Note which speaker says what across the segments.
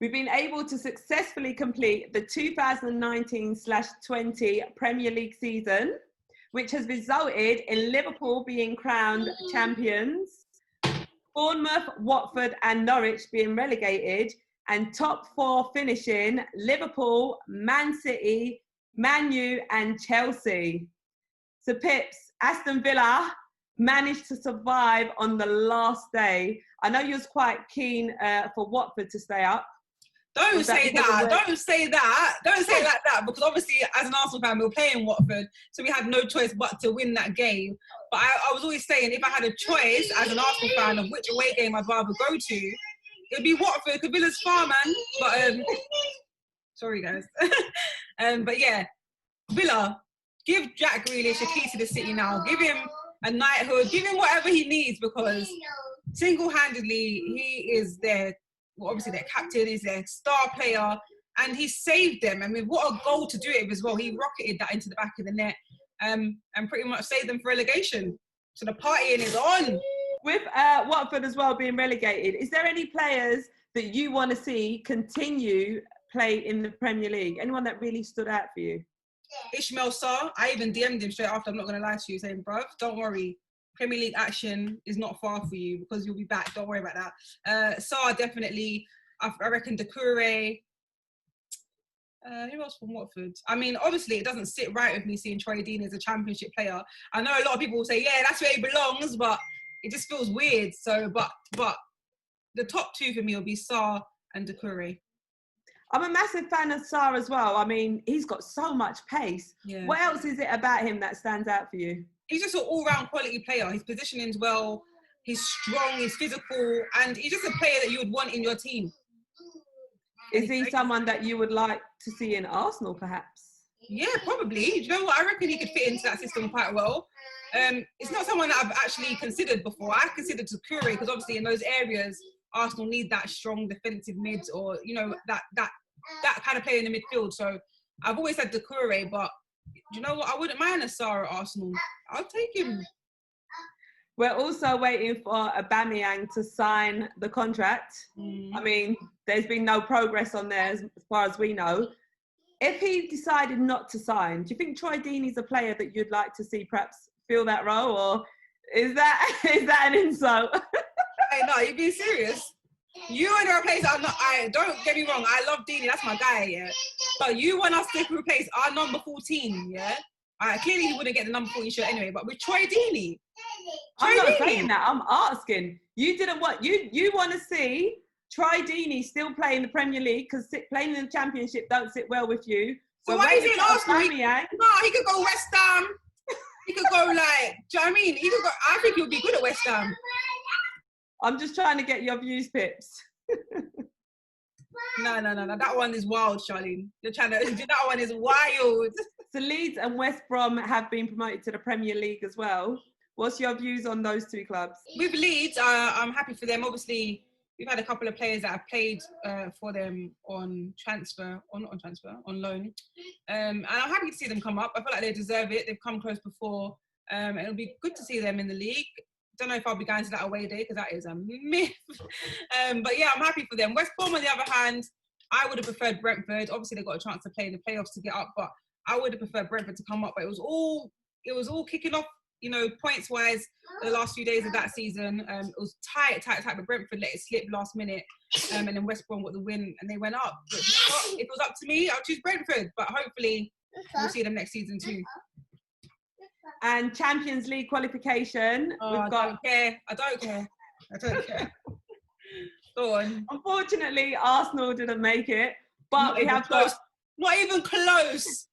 Speaker 1: We've been able to successfully complete the 2019/20 Premier League season, which has resulted in Liverpool being crowned champions, Bournemouth, Watford and Norwich being relegated, and top four finishing Liverpool, Man City, Man U and Chelsea. So Pips, Aston Villa managed to survive on the last day. I know you was quite keen for Watford to stay up.
Speaker 2: Don't say that. Don't say that. Don't say it like that, because obviously as an Arsenal fan we were playing Watford, so we had no choice but to win that game. But I was always saying, if I had a choice as an Arsenal fan of which away game I'd rather go to, it'd be Watford, because Villa's far, man. But sorry guys. But yeah, Villa, give Jack Grealish a key to the city now. Give him a knighthood. Give him whatever he needs, because single-handedly he is their, well, obviously their captain, he's their star player, and he saved them. I mean, what a goal to do it with as well. He rocketed that into the back of the net, and pretty much saved them for relegation. So the partying is on.
Speaker 1: With Watford as well being relegated, is there any players that you want to see continue play in the Premier League? Anyone that really stood out for you?
Speaker 2: Ismail Sarr, I even DM'd him straight after, I'm not going to lie to you, saying, bruv, don't worry. Premier League action is not far for you, because you'll be back. Don't worry about that. Sarr, definitely. I reckon Doucouré. Who else from Watford? I mean, obviously, it doesn't sit right with me seeing Troy Deeney as a championship player. I know a lot of people will say, yeah, that's where he belongs, but it just feels weird. So, but the top two for me will be Sarr and Doucouré.
Speaker 1: I'm a massive fan of Sarr as well. I mean, he's got so much pace.
Speaker 2: Yeah.
Speaker 1: What else is it about him that stands out for you?
Speaker 2: He's just an all-round quality player. His positioning's well, he's strong, he's physical, and he's just a player that you would want in your team.
Speaker 1: Is he someone that you would like to see in Arsenal, perhaps?
Speaker 2: Yeah, probably. Do you know what? I reckon he could fit into that system quite well. It's not someone that I've actually considered before. I considered Doucouré, because obviously in those areas, Arsenal need that strong defensive mid, or, you know, that kind of player in the midfield. So I've always said Doucouré, but do you know what? I wouldn't mind a Sarr at Arsenal. I'll take him.
Speaker 1: We're also waiting for Aubameyang to sign the contract. I mean, there's been no progress on there as far as we know. If he decided not to sign, do you think Troy Deeney's a player that you'd like to see perhaps fill that role, or is that an insult?
Speaker 2: Hey, no, you're being serious. You want to replace don't get me wrong, I love Deeney, that's my guy, yeah. But you want us to replace our number 14, yeah? Clearly he wouldn't get the number 14 shirt anyway, but with Troy Deeney.
Speaker 1: I'm not saying that, I'm asking. You didn't want, you want to see Troy Deeney still play in the Premier League, because playing in the Championship don't sit well with you.
Speaker 2: So why is he in Arsenal? No, he could go West Ham. He could go, like, do you know what I mean? He could go, I think he would be good at West Ham.
Speaker 1: I'm just trying to get your views, Pips.
Speaker 2: No. That one is wild, Charlene. You're trying to, that one is wild.
Speaker 1: So Leeds and West Brom have been promoted to the Premier League as well. What's your views on those two clubs?
Speaker 2: With Leeds, I'm happy for them. Obviously, we've had a couple of players that have played for them on loan. And I'm happy to see them come up. I feel like they deserve it. They've come close before. It'll be good to see them in the league. Don't know if I'll be going to that away day, because that is a myth. But yeah, I'm happy for them. West Brom, on the other hand, I would have preferred Brentford. Obviously, they got a chance to play in the playoffs to get up, but I would have preferred Brentford to come up. But it was all kicking off, you know, points-wise, the last few days of that season. It was tight, but Brentford let it slip last minute, and then West Brom got the win, and they went up. But you know what? If it was up to me, I'll choose Brentford. But hopefully, we'll see them next season too.
Speaker 1: And Champions League qualification.
Speaker 2: I don't care. Go on.
Speaker 1: Unfortunately, Arsenal didn't make it, but we have got...
Speaker 2: Not even close.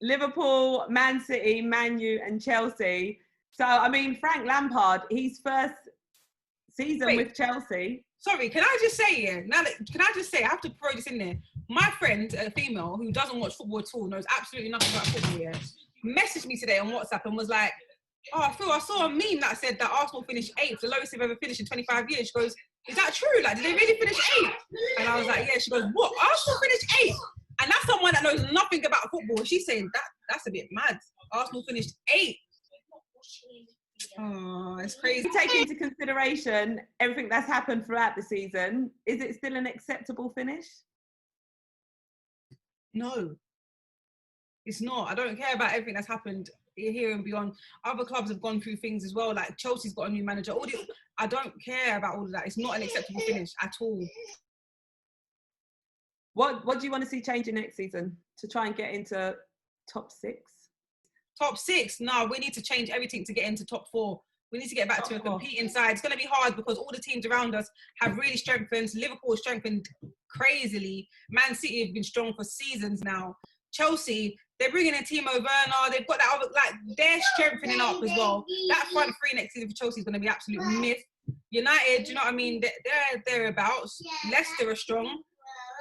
Speaker 1: Liverpool, Man City, Man U and Chelsea. So, I mean, Frank Lampard, his first season with Chelsea.
Speaker 2: Sorry, can I just say, I have to throw this in there. My friend, a female who doesn't watch football at all, knows absolutely nothing about football, yeah, messaged me today on WhatsApp and was like, oh, Phil, I saw a meme that said that Arsenal finished 8th, the lowest they've ever finished in 25 years. She goes, is that true? Like, did they really finish 8th? And I was like, yeah. She goes, what? Arsenal finished 8th? And that's someone that knows nothing about football. She's saying that's a bit mad. Arsenal finished 8th. Oh, it's crazy.
Speaker 1: Take into consideration everything that's happened throughout the season, is it still an acceptable finish?
Speaker 2: No, it's not. I don't care about everything that's happened here and beyond. Other clubs have gone through things as well. Like Chelsea's got a new manager. I don't care about all of that. It's not an acceptable finish at all.
Speaker 1: What do you want to see changing next season to try and get into top 6?
Speaker 2: Top 6? No, we need to change everything to get into top 4. We need to get back to a competing side. It's going to be hard because all the teams around us have really strengthened. Liverpool has strengthened crazily. Man City have been strong for seasons now. Chelsea, they're bringing in Timo Werner. They've got that other, they're strengthening up as well. That front three next season for Chelsea is going to be absolute myth. United, do you know what I mean? They're thereabouts. Leicester are strong.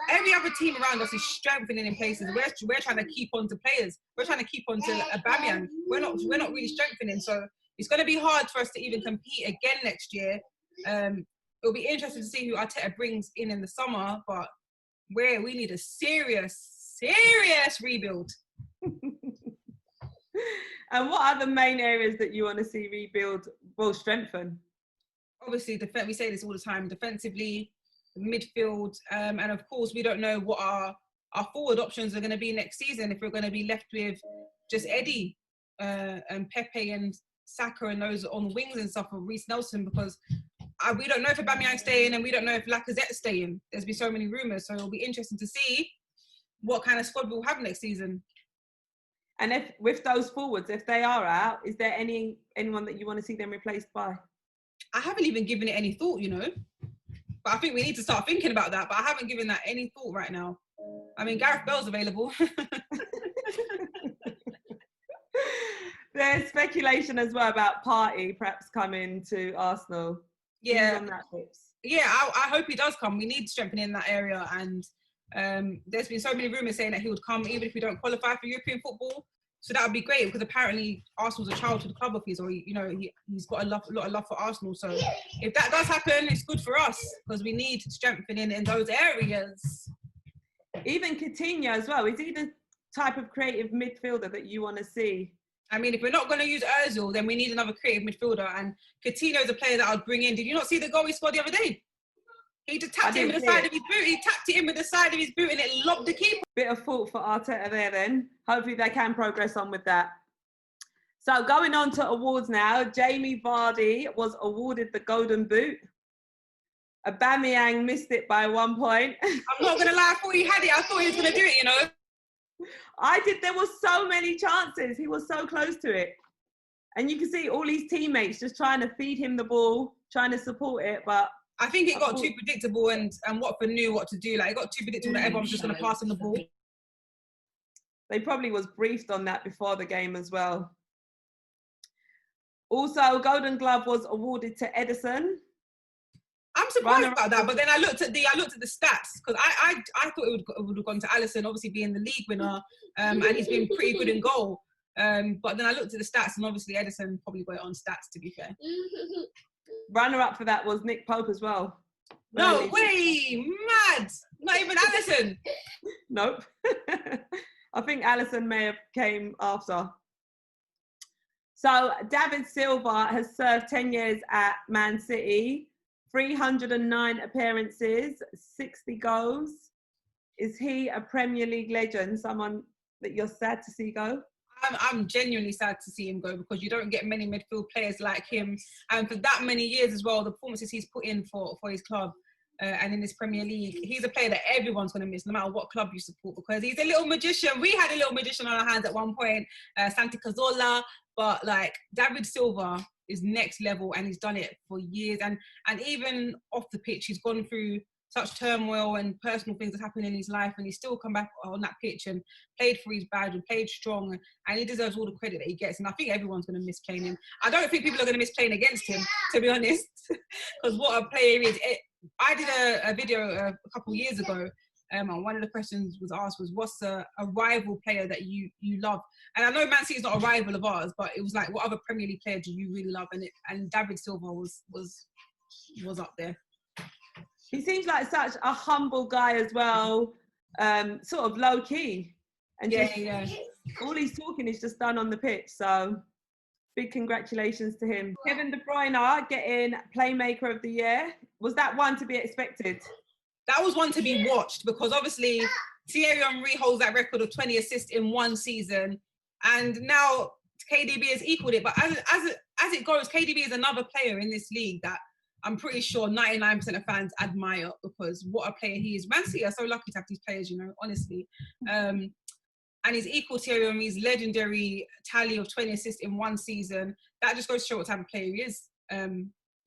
Speaker 2: Every other team around us is strengthening in places. We're trying to keep on to players. We're trying to keep on to Aubameyang. We're not really strengthening. So it's going to be hard for us to even compete again next year. It'll be interesting to see who Arteta brings in the summer, but we need a serious rebuild.
Speaker 1: And what are the main areas that you want to see rebuild, strengthen?
Speaker 2: Obviously, we say this all the time, defensively, midfield, and of course, we don't know what our forward options are going to be next season, if we're going to be left with just Eddie and Pepe and Saka and those on the wings and stuff, or Reece Nelson, because we don't know if Aubameyang's staying and we don't know if Lacazette's staying. There's been so many rumours, so it'll be interesting to see what kind of squad we'll have next season.
Speaker 1: And if with those forwards, if they are out, is there anyone that you want to see them replaced by?
Speaker 2: I haven't even given it any thought, but I think we need to start thinking about that, but I haven't given that any thought right now. I mean, Gareth Bale's available.
Speaker 1: There's speculation as well about Partey perhaps coming to Arsenal.
Speaker 2: Yeah.
Speaker 1: On that
Speaker 2: Yeah, I hope he does come. We need strengthening in that area, and there's been so many rumours saying that he would come even if we don't qualify for European football. So that would be great, because apparently Arsenal's a childhood club of his, or he's got a lot of love for Arsenal. So if that does happen, it's good for us, because we need strengthening in those areas. Even
Speaker 1: Coutinho as well. Is he the type of creative midfielder that you want to see?
Speaker 2: I mean, if we're not going to use Ozil, then we need another creative midfielder. And Coutinho is a player that I'd bring in. Did you not see the goal he scored the other day? He just tapped it in with the side of his boot. He tapped it in with the side of his boot and it lobbed the keeper.
Speaker 1: Bit of fault for Arteta there then. Hopefully they can progress on with that. So going on to awards now, Jamie Vardy was awarded the Golden Boot. Aubameyang missed it by 1 point.
Speaker 2: I'm not going to lie, I thought he had it. I thought he was going to do it,
Speaker 1: I did. There were so many chances. He was so close to it. And you can see all his teammates just trying to feed him the ball, trying to support it, but
Speaker 2: I think it got too predictable, and Watford knew what to do. Like, it got too predictable that everyone was just going to pass him the ball.
Speaker 1: They probably was briefed on that before the game as well. Also, Golden Glove was awarded to Edison.
Speaker 2: I'm surprised about that, but then I looked at the stats, because I thought it would have gone to Alisson, obviously being the league winner, and he's been pretty good in goal. But then I looked at the stats, and obviously Edison probably got it on stats, to be fair.
Speaker 1: Runner-up for that was Nick Pope as well.
Speaker 2: No way, mad! Not even Alisson.
Speaker 1: Nope. I think Alisson may have came after. So David Silva has served 10 years at Man City, 309 appearances, 60 goals. Is he a Premier League legend? Someone that you're sad to see go?
Speaker 2: I'm genuinely sad to see him go, because you don't get many midfield players like him. And for that many years as well, the performances he's put in for his club and in this Premier League, he's a player that everyone's going to miss, no matter what club you support, because he's a little magician. We had a little magician on our hands at one point, Santi Cazorla, but David Silva is next level, and he's done it for years. And even off the pitch, he's gone through such turmoil and personal things that happen in his life, and he's still come back on that pitch and played for his badge and played strong, and he deserves all the credit that he gets. And I think everyone's going to miss playing him. I don't think people are going to miss playing against him, to be honest, because what a player he is. I did a video a couple of years ago, and one of the questions was asked was, what's a rival player that you love? And I know Man City's not a rival of ours, but it was like, what other Premier League player do you really love? And David Silva was up there.
Speaker 1: He seems like such a humble guy as well, sort of low key, and all he's talking is just done on the pitch. So Big congratulations to him. Kevin De Bruyne getting Playmaker of the Year. Was that one to be expected?
Speaker 2: That was one to be watched because obviously Thierry Henry holds that record of 20 assists in one season, and now KDB has equaled it. But as it goes, KDB is another player in this league that I'm pretty sure 99% of fans admire because what a player he is. Man City are so lucky to have these players, you know, honestly. And he's equal Thierry Henry's legendary tally of 20 assists in one season. That just goes to show what type of player he is.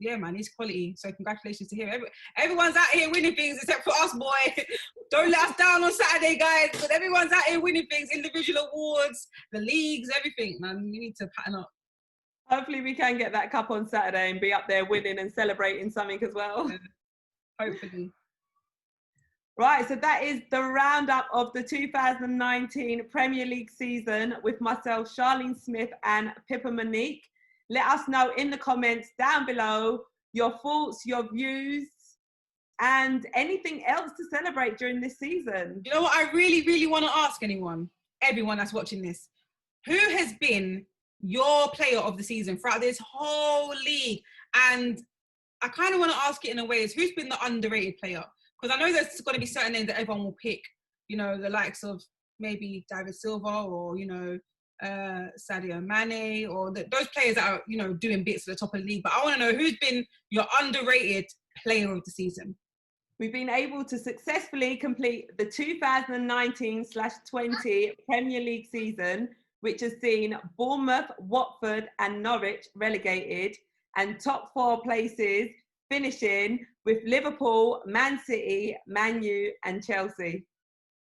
Speaker 2: Yeah, man, he's quality. So congratulations to him. Everyone's out here winning things except for us, boy. Don't let us down on Saturday, guys. But everyone's out here winning things, individual awards, the leagues, everything, man. You need to pattern up.
Speaker 1: Hopefully we can get that cup on Saturday and be up there winning and celebrating something as well.
Speaker 2: Yeah, hopefully.
Speaker 1: Right, so that is the roundup of the 2019 Premier League season with myself, Charlene Smith and Pippa Monique. Let us know in the comments down below your thoughts, your views, and anything else to celebrate during this season.
Speaker 2: You know what I really, really want to ask everyone that's watching this, who has been your player of the season throughout this whole league? And I kind of want to ask it in a way, is who's been the underrated player? Because I know there's going to be certain names that everyone will pick, you know, the likes of maybe David Silva or, you know, Sadio Mane or those players that are, you know, doing bits at the top of the league. But I want to know who's been your underrated player of the season.
Speaker 1: We've been able to successfully complete the 2019/20 Premier League season, which has seen Bournemouth, Watford and Norwich relegated, and top 4 places finishing with Liverpool, Man City, Man U and Chelsea.